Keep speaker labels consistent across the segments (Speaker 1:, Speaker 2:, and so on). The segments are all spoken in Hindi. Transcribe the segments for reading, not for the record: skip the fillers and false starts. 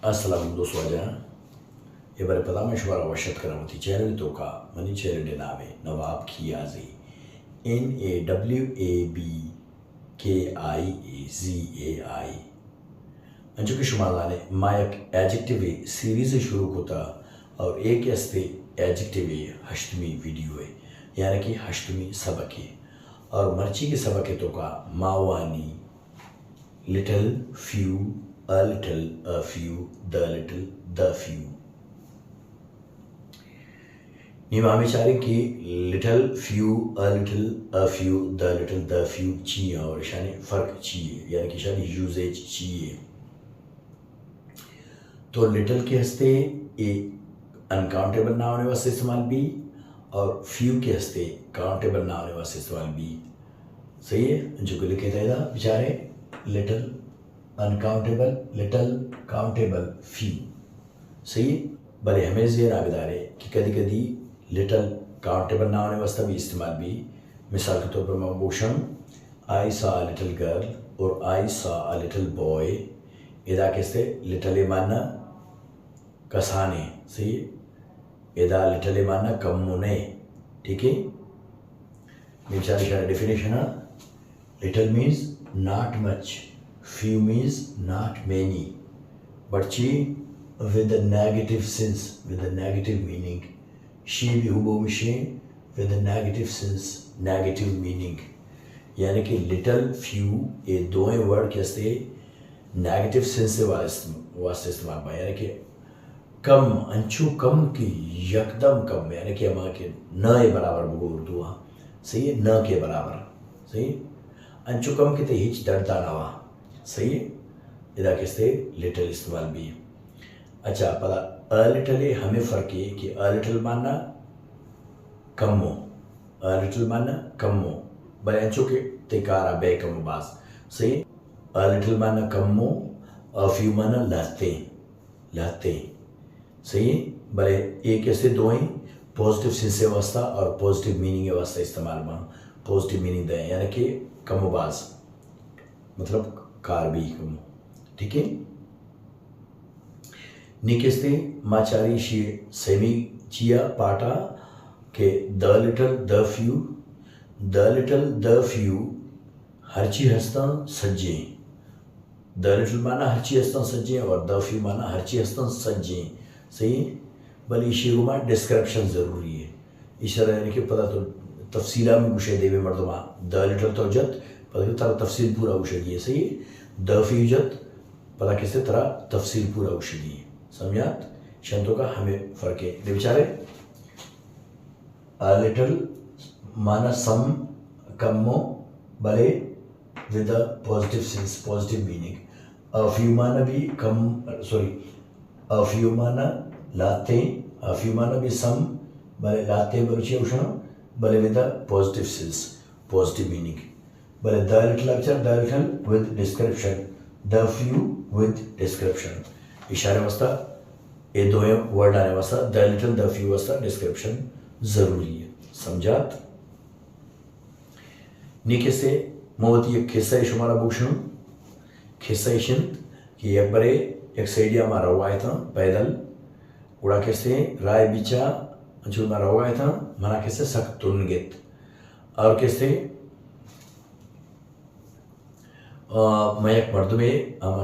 Speaker 1: Assalamu dostoja. ये बारे पता मैं शुभारा वशत करामती चैनल तो का मनी चैनल नामे नवाब खियाजी NAWABKIAZAI अंजु के शुमालाने मायक एडजेक्टिव सीरीज शुरू होता और एक ऐसे एडजेक्टिव हश्तमी वीडियो है यानी कि हश्तमी सबक है और मर्ची के सबक है तो का मावानी little few a little a few the little the few निमामिचारे की little few a little a few the little the few चाहिए और शानी फ़र्क चाहिए यानी कि शानी यूजेज चाहिए। तो लिटिल के हस्ते ए अनकाउंटेबल ना होने वास्ते इस्तेमाल भी और फ्यू के हस्ते काउंटेबल ना होने वास्ते इस्तेमाल भी सही है। जो कि लिखे थे बेचारे little uncountable little countable few सही है। भले हमें ज़ेर आबिदार है कि कभी कभी लिटिल काउंटेबल ना होने वास्ते भी इस्तेमाल भी मिसाल के तौर पर मैं बोशम आई सा अ लिटिल गर्ल और आई सा अ लिटिल बॉय इदा कैसे लिटिल माना कसाने सही है। इदा लिटिल माना कम्मुने ठीक है। बेचारे का डेफिनेशन है little means not much few means not many but she with a negative sense with a negative meaning she भी हुबो मिशे with a negative sense negative meaning यानी कि little few ये दोए वर्ड कैसे नेगेटिव सेंस से वास्ते इस्तेमाल हुआ यानी कि कम अंशु कम की यकदम कम यानी कि हमारे के न के बराबर बोल उर्दू सही है न के बराबर सही अंशु कम के ते हिच डरता ना हुआ सही है। इधर किससे लिटिल इस्तेमाल भी अच्छा पता अ लिटिल हमें फ़र्क है कि अ लिटिल माना कमो अ लिटिल माना कमो भले अंचो के तेकारा बे कम बास सही अ लिटिल माना कमो अ फ्यू माना लाते लाते सही है। भले एक ऐसे दो ही पॉजिटिव सेंस से वास्ता और पॉजिटिव मीनिंग के वास्ता इस्तेमाल बन पॉजिटिव मीनिंग दें यानी कि कमोबाज मतलब कार भी कम ठीक है। निकिस्ते माचारी शी सेमी चिया पाटा के द लिटिल द फ्यू हरची हस्ता सज्जे द लिटिल माना हरची हस्ता सज्जे और द फ्यू माना हरची हस्ता सज्जे सही। भले इसी को मां डिस्क्रिप्शन ज़रूरी है इशारा यानी कि पता तो तफसीला में गुशे देवे मर्दमा द लिटिल तो जत पता तरह तफसील पूरा उशगी है सही है। द फ्यूजत पता किससे तरह तफसील पूरा उशगी है समझात शब्दों का हमें फ़र्क है बेचारे अ लिटिल माना सम कमो भले with a positive sense positive meaning a few माना भी कम सॉरी अ फ्यू माना लाते अ फ्यू माना भी सम भले लाते बरुची उषण भले with a positive sense positive meaning भले द लिटिल अक्षर the little with description the few with description इशारे वास्ता ये दो वर्ड आने वास्ता द लिटिल द फ्यू वास्ता डिस्क्रिप्शन ज़रूरी है समझात। नीचे से मोहती एक खिस्सा शुमारा भूषण खिस्सा शिंत कि एक बड़े एक सैडिया मारा हुआ था पैदल उड़ा कैसे राय बिचा जो मारा हुआ था मना कैसे सख्त तुनगेत और कैसे मैं एक मर्दमे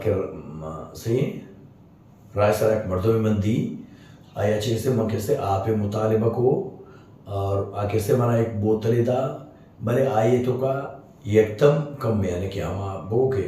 Speaker 1: के सही राय सर एक मर्दमे मंदी आया चीज़ से मैं कैसे आपे मुतालिबा को और आके से मना एक बोतल दा भले आए तो का एकदम कम यानी कि हम बो के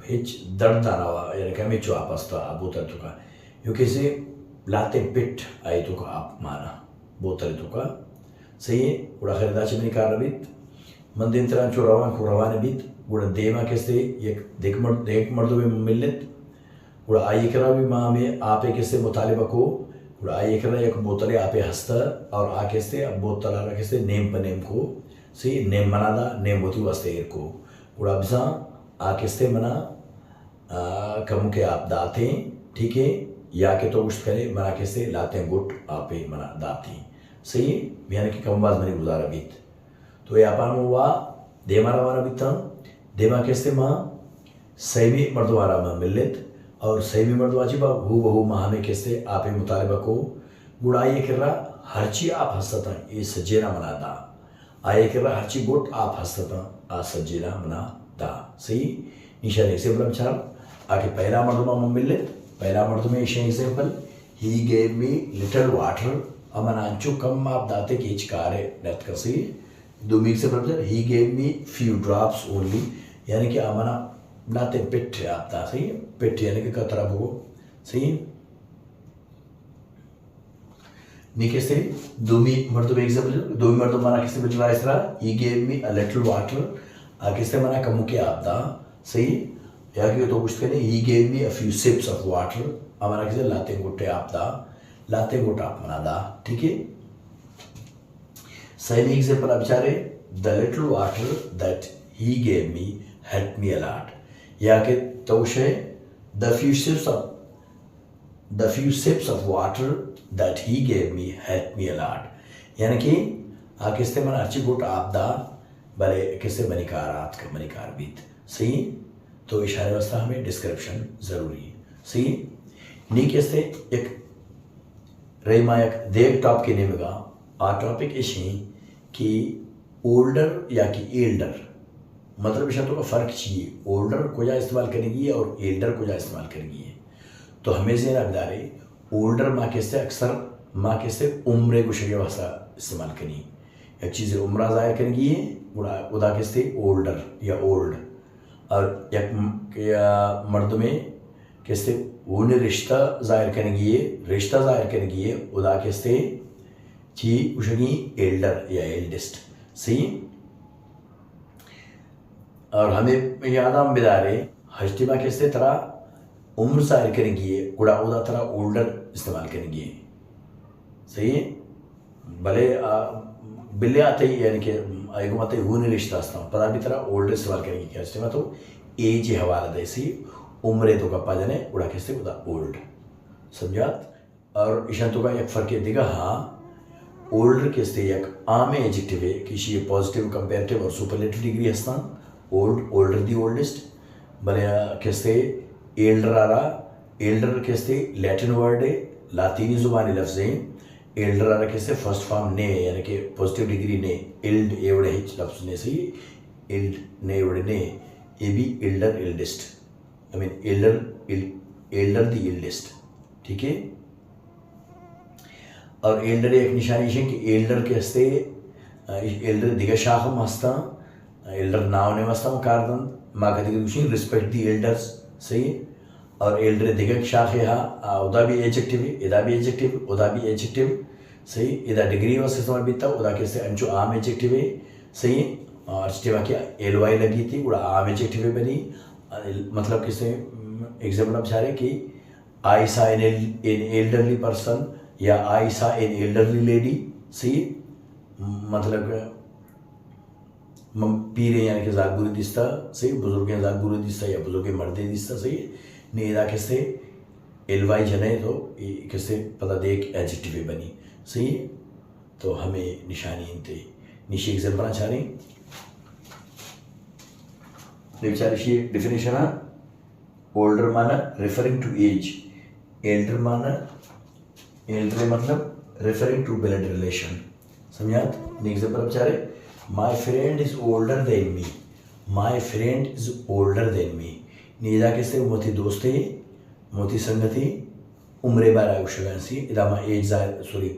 Speaker 1: हिच दर्द ना हुआ यानी कि हमें जो आपस था बोतल तो का यो कैसे लाते पिट आए तो का आप माना बोतल तो का सही है उड़ा खरीदा चमनी कार रबित मंदिर तरह जो रवान बीत उड़ा देमा कैसे एक देख मर्दों में मिलत उड़ा आई करा भी माँ में आपे कैसे मुतालिबा को उड़ा आई करा एक बोतल आपे हस्ता और आ कैसे अब बोतल आ कैसे नेम पर नेम को सी नेम मना दा नेम होती वास्ते एर को उड़ा बिसा आ कैसे मना कम के आप दाते ठीक है या के तो उस करे मना कैसे लाते गुट आपे मना दाती सही यानी कि कम बाज मनी गुजारा बीत तो ये अपन हुआ देमा रवाना बीता देमा कैसे माँ सही मर्दवारा में मिलत और सही भी मर्द वाजिबा हु बहु माह में कैसे आप मुतालबा को गुड़ाइए कर रहा हरची आप हंसता ये सज्जेना मना दा आए कर रहा हरची गोट आप हंसता आ सज्जेना मना दा सही निशान एग्जाम्पल चार आके पहला मर्दमा मिले पहला मर्द में इशे एग्जाम्पल ही गेव मी लिटिल वाटर अमनांचु कम आप दाते की हिचकारे नत कर सही दूमी एग्जाम्पल ही gave me few drops only यानी कि अमना नाते पिट आप दा सही पिट यानी कि कतरा भो सही नी कैसे दूमी मर्द एग्जाम्पल दूमी मर्द मना किससे बिल रहा इस तरह ही gave me a little water किससे मना कमु के आप दा सही या कि तो कुछ कहने he gave me a few sips of water हमारा किसे लाते गोटे आप दा लाते गोटा आप मना दा ठीक है सही एग्जाम्पल आप चाहे the little water that he gave me help me a lot या कि तो शे the few sips of water that he gave me help me a lot यानी कि आ किसते मना अच्छी गोट आप दा भले किससे मनिकार रात का मनिकार बीत सही तो इशारे वास्ता हमें डिस्क्रिप्शन ज़रूरी है सही नी कैसे एक रही मायक देव टॉप के नेम का आ टॉपिक इशे कि ओल्डर या कि एल्डर मतलब इशा तो का फ़र्क चाहिए ओल्डर को जा इस्तेमाल करेगी और एल्डर को जा इस्तेमाल करेगी तो हमें से रखदारे ओल्डर माँ कैसे अक्सर माँ कैसे उम्र गुशे वास्ता इस्तेमाल करी एक चीज़ उम्र ज़ाहिर करेगी उदा कैसे ओल्डर या ओल्ड और एक मर्द में कैसे वो ने रिश्ता ज़ाहिर करेंगी रिश्ता ज़ाहिर करेंगी उदा कैसे ची उशगी एल्डर या एल्डेस्ट सही और हमें याद हम बिदारे हजतिमा कैसे तरह उम्र ज़ाहिर करेंगी उड़ा उदा तरह ओल्डर इस्तेमाल करेंगी सही भले बिल्ले आते ही यानी कि आएगो माते वो नहीं रिश्ता आस्ता पता भी तरह ओल्ड इस्तेमाल करेंगे क्या इस्तेमाल तो एज हवाला देसी उम्र तो का पाजने उड़ा कैसे उदा ओल्ड समझात और ईशान तो का एक फ़र्क है दिगा हाँ ओल्डर कैसे एक आम एडजेक्टिव है किसी ये पॉजिटिव कंपेरेटिव और सुपरलेटिव डिग्री हस्ता ओल्ड ओल्डर दी ओल्डेस्ट भले कैसे एल्डर आ रहा एल्डर कैसे लैटिन वर्ड है लातीनी ज़ुबानी लफ्ज़ है एल्डर आ कैसे फर्स्ट फॉर्म ने यानी कि पॉजिटिव डिग्री ने एल्ड एवड़े ही लफ्ज़ ने सही एल्ड ने एवड़े ने ये भी Elder eldest I mean Elder the eldest ठीक है और एल्डर एक निशानी है कि एल्डर के हस्ते एल्डर दिगा शाख मस्ता एल्डर नाव ने मस्ता मुकारदन माँ का दिगा रिस्पेक्ट दी एल्डर्स सही और एल्डर दिगा शाख है हाँ उदा भी एडजेक्टिव है इदा भी एडजेक्टिव उदा भी एडजेक्टिव सही इदा डिग्री वैसे इस्तेमाल बीता उदा कैसे अंचो आम एडजेक्टिव है सही और स्टेवा क्या एलवाई लगी थी उड़ा आम एडजेक्टिव बनी मतलब किसे एग्जाम्पल आप चाह रहे कि आई सा इन एल्डरली पर्सन या आई सा इन एल्डरली लेडी सही मतलब पीरे यानी कि ज़ात बुरी दिसता सही बुजुर्ग ज़ात बुरी दिसता या बुजुर्ग मर्दे दिसता सही नेदा किससे एलवाई जने तो किससे पता देख एडजेक्टिव बनी सही तो हमें निशानी इनते निशी एग्जाम्पल चाह रही बेचारी डिफिनेशन है ओल्डर माना रेफरिंग टू एज एल्डर माना एल्डर मतलब रेफरिंग टू ब्लड रिलेशन समझात एग्जाम्पल अब चाह रहे my friend is older than me my friend is older than me नीदा कैसे मोती दोस्ते मोती संगति उम्रे बारा उशगांसी इदा माँ एज सॉरी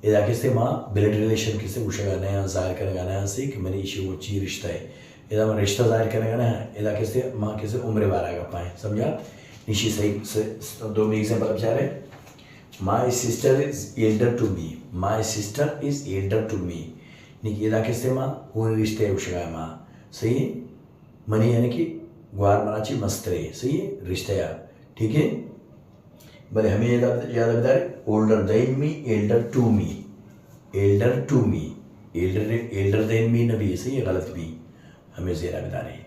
Speaker 1: इदा कैसे माँ ब्लड रिलेशन कैसे उशगा नया जाहिर करेगा नया से कि मैंने इशी वो ची रिश्ता है इदा माँ रिश्ता जाहिर करेगा ना इदा कैसे माँ कैसे उम्रे बारा का पाए समझा निशी सही दो में एग्जाम्पल अब चाह रहे my sister is elder to me my sister is elder to me निकी इदा कैसे माँ वो रिश्ते उशगा माँ सही मनी यानी कि ग्वार मनाची मस्तरे सही रिश्ते यार ठीक है भले हमें याद बता रहे older than me elder to me elder to me elder than me न भी सही है गलत भी हमें ज़रा बता रहे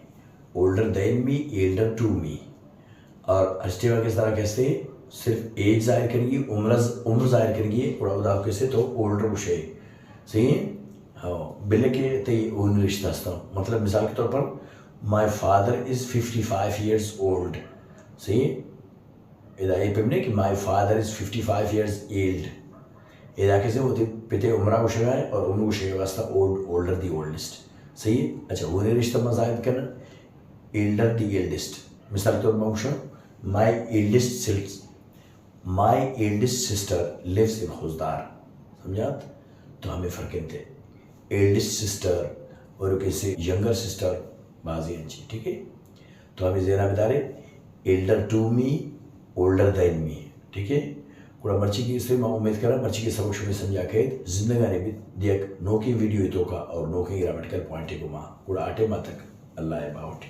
Speaker 1: older than me elder to me और अस्टेवा किस तरह कैसे सिर्फ एज जाहिर करेंगी उम्र जाहिर करेंगी और उदाव कैसे तो ओल्डर उशे सही हाँ बिल्ले के तय उन रिश्ता मतलब मिसाल के तौर पर my father is 55 years old सही इदा ये पिमने कि my father is 55 years old इदा कैसे होते पिते उम्र को शगा है और उम्र को शगा वास्ता ओल्डर दी ओल्डेस्ट सही है। अच्छा वो रिश्ता मजायद करना एल्डर दी एल्डेस्ट मिसाल तौर पर my eldest sister lives in Khuzdar समझात। तो हमें फ़र्क थे एल्डेस्ट सिस्टर और कैसे यंगर सिस्टर बाजी अंची ठीक है। तो हमें जेना बता रहे elder to me older than me ठीक है। कुड़ा मर्ची की इसलिए मैं उम्मीद करा मर्ची के सबक में समझा के जिंदगानी भी देख नो की वीडियो तो का और नो के ग्रामेटिकल पॉइंट को माँ कुड़ा आटे माँ तक अल्लाह बाउट।